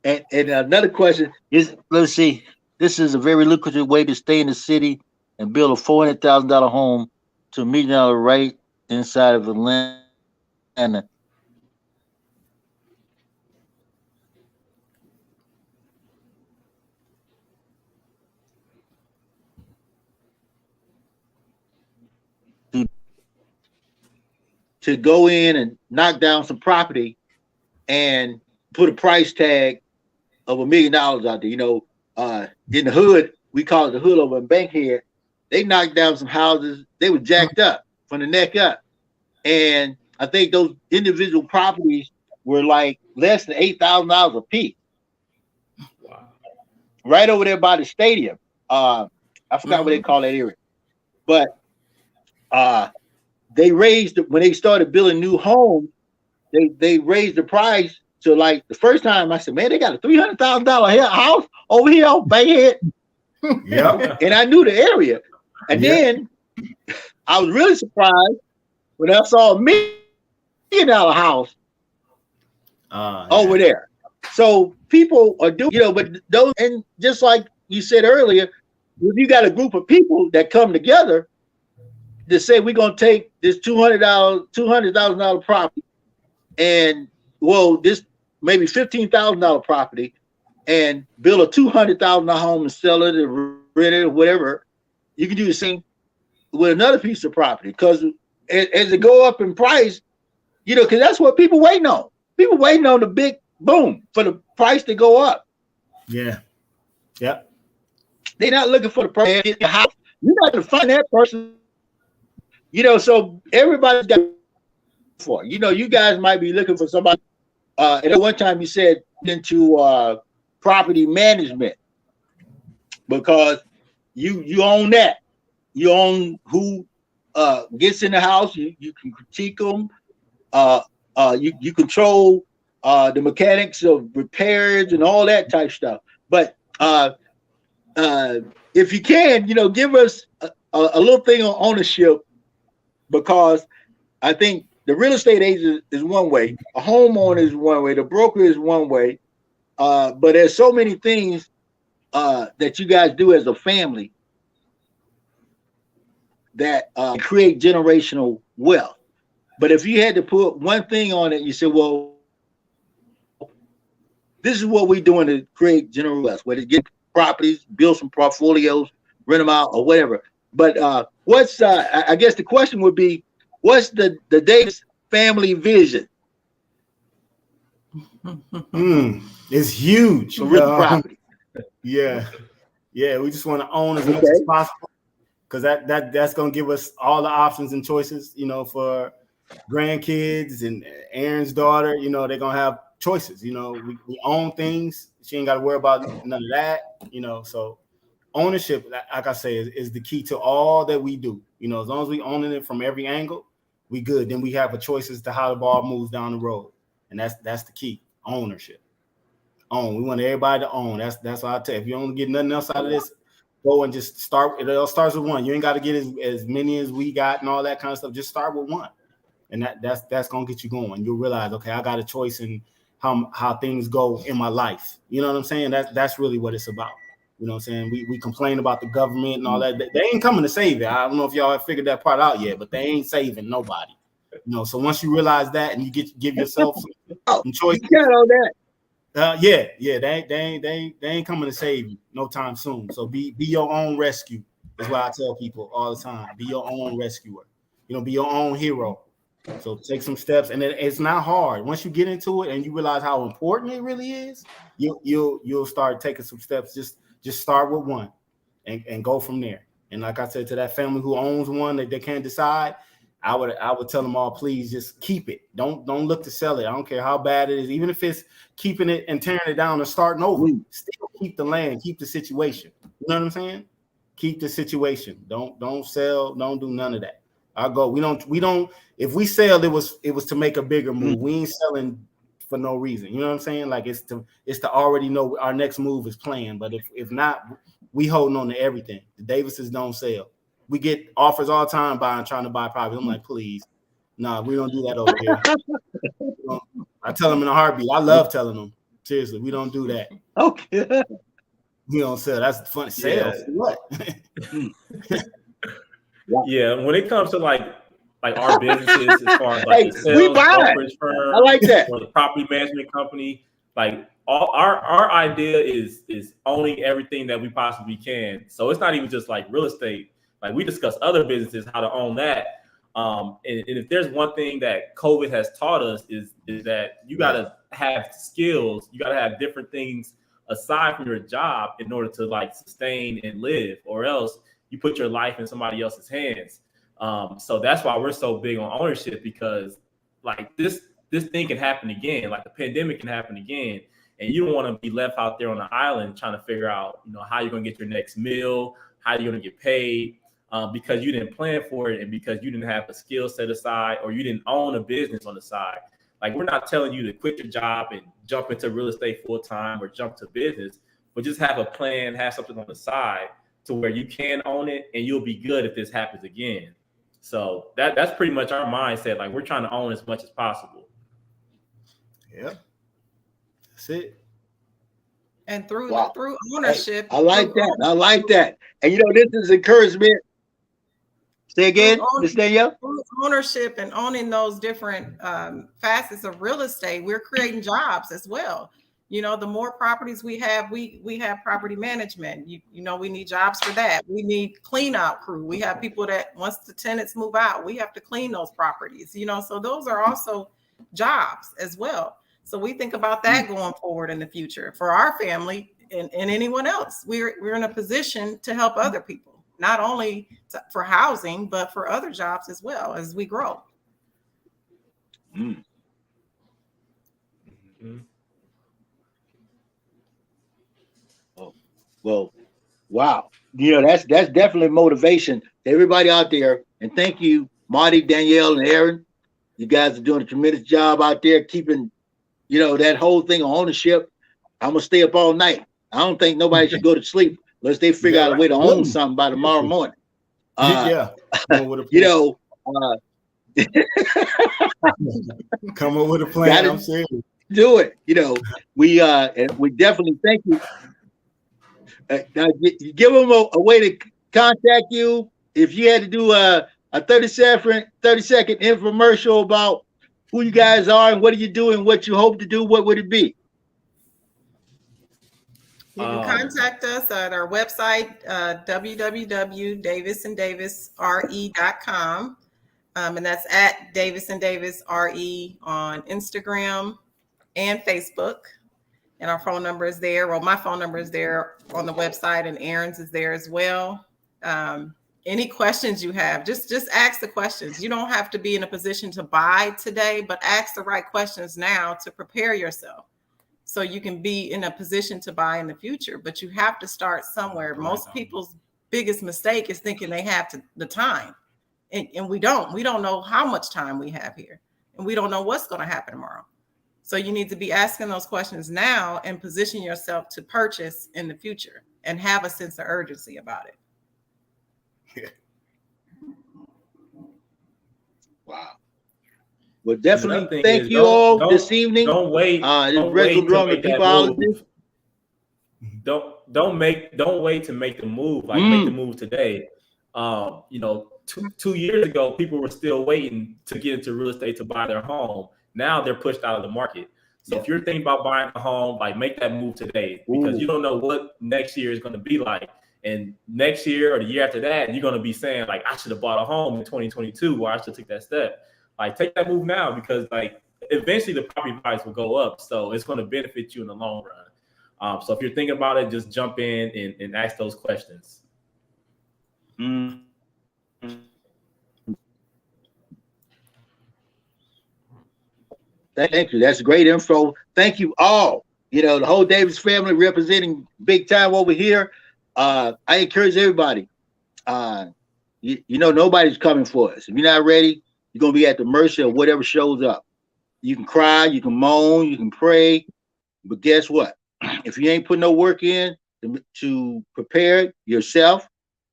And another question is, let's see, this is a very lucrative way to stay in the city and build a $400,000 home to $1 million right inside of Atlanta. To go in and knock down some property and put a price tag of $1 million out there. In the hood, we call it the hood over in Bankhead. They knocked down some houses. They were jacked up from the neck up. And I think those individual properties were like less than $8,000 a piece. Wow. Right over there by the stadium. I forgot what they call that area. But they raised, when they started building new homes, they raised the price to, like, the first time I said, man, they got a $300,000 house over here on Bayhead. Yeah. And I knew the area. And then I was really surprised when I saw $1 million house over there. So people are doing, but those, and just like you said earlier, if you got a group of people that come together to say we're gonna take this $200,000 property, and this maybe $15,000 property, and build a $200,000 home and sell it or rent it or whatever, you can do the same with another piece of property. Because as it go up in price, because that's what people waiting on. People waiting on the big boom for the price to go up. Yeah. Yep. They're not looking for the person in the house. You're not gonna find that person. So everybody's got for. You guys might be looking for somebody. And at one time you said into property management, because you own that. You own who gets in the house. You can critique them. You control the mechanics of repairs and all that type stuff. But if you can, give us a little thing on ownership, because I think the real estate agent is one way, a homeowner is one way, the broker is one way, but there's so many things that you guys do as a family that create generational wealth. But if you had to put one thing on it, you said, well, this is what we're doing to create generational wealth, whether it's get properties, build some portfolios, rent them out, or whatever. But what's I guess the question would be, what's the Davis family vision? It's huge. For real property. Yeah. We just want to own as much as possible, because that's gonna give us all the options and choices. For grandkids and Aaron's daughter, they're gonna have choices. We own things. She ain't got to worry about none of that. So ownership, like I say, is the key to all that we do. As long as we owning it from every angle, we good. Then we have a choice as to how the ball moves down the road, and that's the key. Ownership. We want everybody to own. That's why I tell you, if you don't get nothing else out of this, go and just start. It all starts with one. You ain't got to get as many as we got and all that kind of stuff. Just start with one, and that's gonna get you going. You'll realize, okay, I got a choice in how things go in my life. You know what I'm saying? That's really what it's about. You know what I'm saying? We complain about the government and all that. They ain't coming to save it. I don't know if y'all have figured that part out yet, but they ain't saving nobody. So once you realize that and you give yourself some choice. You got all that. They ain't coming to save you no time soon. So be your own rescue. Is what I tell people all the time. Be your own rescuer. Be your own hero. So take some steps, and it's not hard. Once you get into it and you realize how important it really is, you'll start taking some steps. Just start with one, and go from there. And like I said, to that family who owns one that they can't decide, I would tell them all, please just keep it. Don't look to sell it. I don't care how bad it is. Even if it's keeping it and tearing it down and starting over, still keep the land, keep the situation. You know what I'm saying? Keep the situation. Don't sell. Don't do none of that. We don't. If we sell, it was to make a bigger move. We ain't selling for no reason. You know what I'm saying? Like it's to already know our next move is planned. But if not, we holding on to everything. The Davises don't sell. We get offers all the time trying to buy property. I'm like, please, nah, we don't do that over here. I tell them in a heartbeat. I love telling them. Seriously, we don't do that. Okay. We don't sell. That's funny. Sales. Yeah. What? Yeah, when it comes to like our businesses, as far as like the sales brokerage firm, I like that, or the property management company, like all our idea is owning everything that we possibly can. So it's not even just like real estate. Like we discuss other businesses, how to own that. And if there's one thing that COVID has taught us is that you got to have skills. You got to have different things aside from your job in order to like sustain and live, or else you put your life in somebody else's hands. So that's why we're so big on ownership, because like this thing can happen again, like the pandemic can happen again. And you don't want to be left out there on the island trying to figure out, how you're going to get your next meal, how you're going to get paid, because you didn't plan for it, and because you didn't have a skill set aside, or you didn't own a business on the side. Like, we're not telling you to quit your job and jump into real estate full time or jump to business, but just have a plan, have something on the side to where you can own it, and you'll be good if this happens again. So that's pretty much our mindset. Like, we're trying to own as much as possible. Yeah, that's it. And through ownership, I like that. I like that. And this is encouragement. Say again, Ms. Danielle. Through ownership and owning those different facets of real estate, we're creating jobs as well. The more properties we have, we have property management. We need jobs for that. We need clean out crew. We have people that once the tenants move out, we have to clean those properties. So those are also jobs as well. So we think about that going forward in the future for our family and anyone else. We're in a position to help other people, not only for housing, but for other jobs as well as we grow. Mm. Mm-hmm. Well, wow. That's definitely motivation to everybody out there. And thank you, Marty, Danielle, and Aaron. You guys are doing a tremendous job out there keeping, that whole thing of ownership. I'm gonna stay up all night. I don't think nobody should go to sleep unless they figure out a way to own something by tomorrow morning. Yeah. Come up with a plan. I'm serious. Do it. We definitely thank you. Now, you give them a way to contact you. If you had to do a 30-second infomercial about who you guys are and what are you doing, what you hope to do, what would it be? You can contact us at our website, www.davisanddavisre.com. And that's at Davis and Davis RE on Instagram and Facebook. And our phone number is there. Well, my phone number is there on the website, and Aaron's is there as well. Any questions you have, just ask the questions. You don't have to be in a position to buy today, but ask the right questions now to prepare yourself so you can be in a position to buy in the future. But you have to start somewhere. Most people's biggest mistake is thinking they have the time. And we don't know how much time we have here, and we don't know what's going to happen tomorrow. So you need to be asking those questions now and position yourself to purchase in the future and have a sense of urgency about it. Yeah. Wow. Well, definitely thank you all this evening. Don't wait. Reginal Drummer, Don't wait to make the move. Make the move today. 2 years ago, people were still waiting to get into real estate to buy their home. Now they're pushed out of the market. So if you're thinking about buying a home, make that move today, because you don't know what next year is going to be like. And next year or the year after that, you're going to be saying, I should have bought a home in 2022, or I should have took that step. Take that move now, because eventually the property price will go up. So it's going to benefit you in the long run. So if you're thinking about it, just jump in and ask those questions. Thank you. That's great info. Thank you all. The whole Davis family representing big time over here. I encourage everybody. Nobody's coming for us. If you're not ready, you're going to be at the mercy of whatever shows up. You can cry, you can moan, you can pray, but guess what? If you ain't putting no work in to prepare yourself,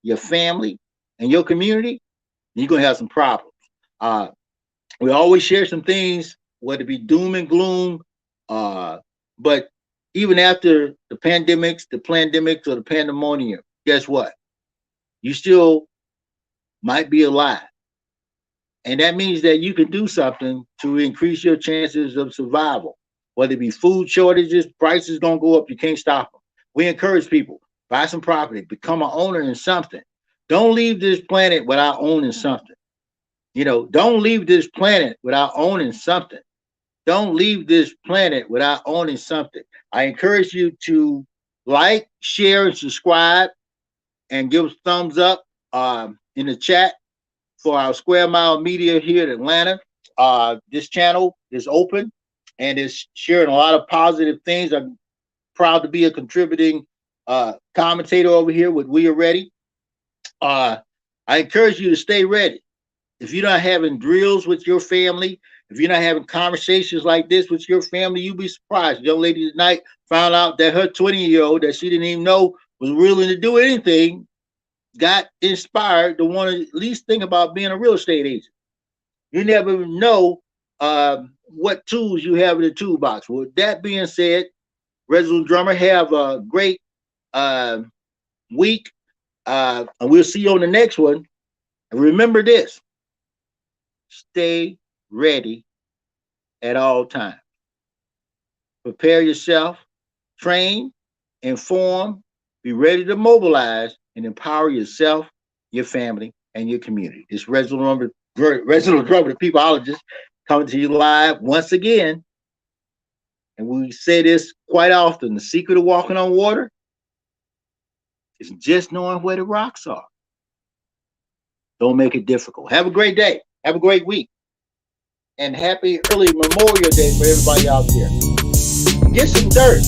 your family, and your community, you're going to have some problems. We always share some things, whether it be doom and gloom, but even after the pandemics, or the pandemonium, guess what? You still might be alive. And that means that you can do something to increase your chances of survival. Whether it be food shortages, prices gonna go up, you can't stop them. We encourage people, buy some property, become an owner in something. Don't leave this planet without owning something. Don't leave this planet without owning something. Don't leave this planet without owning something. I encourage you to like, share, and subscribe, and give us thumbs up in the chat for our Square Mile Media here in Atlanta. This channel is open and is sharing a lot of positive things. I'm proud to be a contributing commentator over here with We Are Ready. I encourage you to stay ready. If you're not having drills with your family, if you're not having conversations like this with your family, you'd be surprised. The young lady tonight found out that her 20-year-old that she didn't even know was willing to do anything got inspired to want to at least think about being a real estate agent. You never know what tools you have in the toolbox. With that being said, Reginal Drummer, have a great week, and we'll see you on the next one. And remember this: stay ready at all times. Prepare yourself, train, inform, be ready to mobilize, and empower yourself, your family, and your community. This Reginal Drummer, the peopleologist, coming to you live once again. And we say this quite often: the secret of walking on water is just knowing where the rocks are. Don't make it difficult. Have a great day. Have a great week. And happy early Memorial Day for everybody out there. Get some dirt.